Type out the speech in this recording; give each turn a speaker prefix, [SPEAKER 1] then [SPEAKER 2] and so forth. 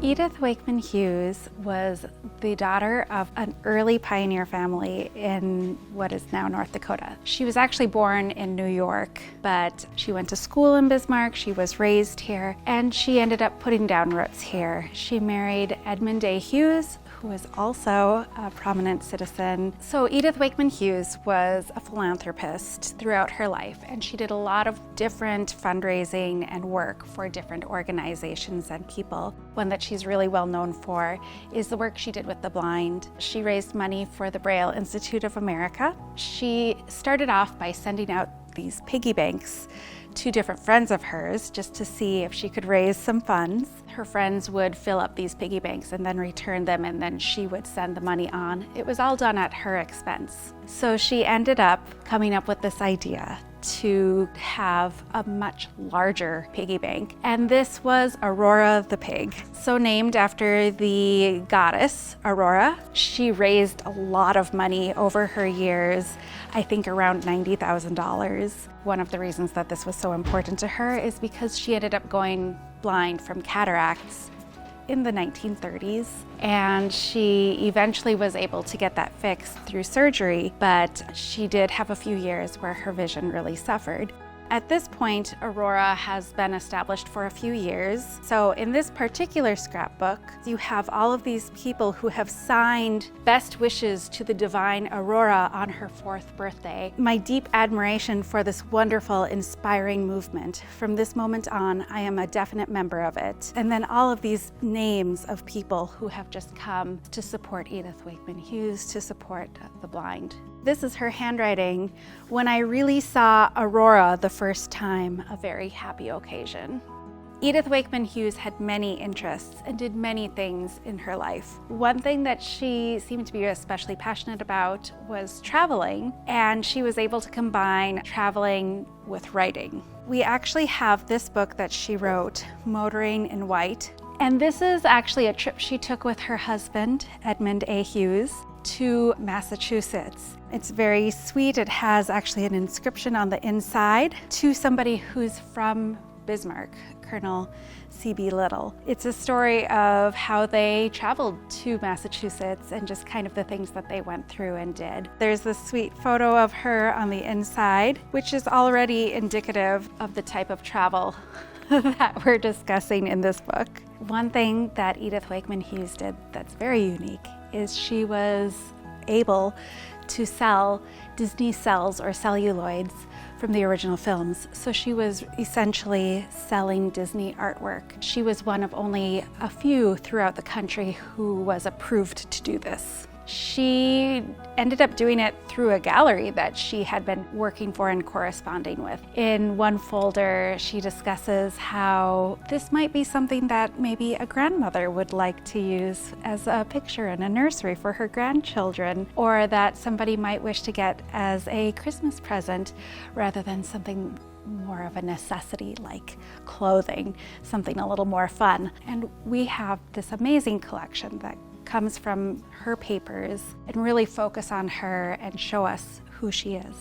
[SPEAKER 1] Edith Wakeman Hughes was the daughter of an early pioneer family in what is now North Dakota. She was actually born in New York, but she went to school in Bismarck, she was raised here, and she ended up putting down roots here. She married Edmund A. Hughes, who was also a prominent citizen. So Edith Wakeman Hughes was a philanthropist throughout her life, and she did a lot of different fundraising and work for different organizations and people. One that she's really well known for is the work she did with the blind. She raised money for the Braille Institute of America. She started off by sending out these piggy banks to different friends of hers just to see if she could raise some funds. Her friends would fill up these piggy banks and then return them, and then she would send the money on. It was all done at her expense. So she ended up coming up with this idea to have a much larger piggy bank. And this was Aurora the Pig. So named after the goddess Aurora. She raised a lot of money over her years, I think around $90,000. One of the reasons that this was so important to her is because she ended up going blind from cataracts in the 1930s, and she eventually was able to get that fixed through surgery, but she did have a few years where her vision really suffered. At this point, Aurora has been established for a few years. So in this particular scrapbook, you have all of these people who have signed best wishes to the divine Aurora on her 4th birthday. My deep admiration for this wonderful, inspiring movement. From this moment on, I am a definite member of it. And then all of these names of people who have just come to support Edith Wakeman Hughes, to support the blind. This is her handwriting. When I really saw Aurora the first time, a very happy occasion. Edith Wakeman Hughes had many interests and did many things in her life. One thing that she seemed to be especially passionate about was traveling, and she was able to combine traveling with writing. We actually have this book that she wrote, Motoring in White, and this is actually a trip she took with her husband, Edmund A. Hughes, to Massachusetts. It's very sweet. It has actually an inscription on the inside to somebody who's from Bismarck, Colonel C.B. Little. It's a story of how they traveled to Massachusetts and just kind of the things that they went through and did. There's this sweet photo of her on the inside, which is already indicative of the type of travel that we're discussing in this book. One thing that Edith Wakeman Hughes did that's very unique is she was able to sell Disney cells or celluloids from the original films. So she was essentially selling Disney artwork. She was one of only a few throughout the country who was approved to do this. She ended up doing it through a gallery that she had been working for and corresponding with. In one folder, she discusses how this might be something that maybe a grandmother would like to use as a picture in a nursery for her grandchildren, or that somebody might wish to get as a Christmas present rather than something more of a necessity like clothing, something a little more fun. And we have this amazing collection that comes from her papers and really focus on her and show us who she is.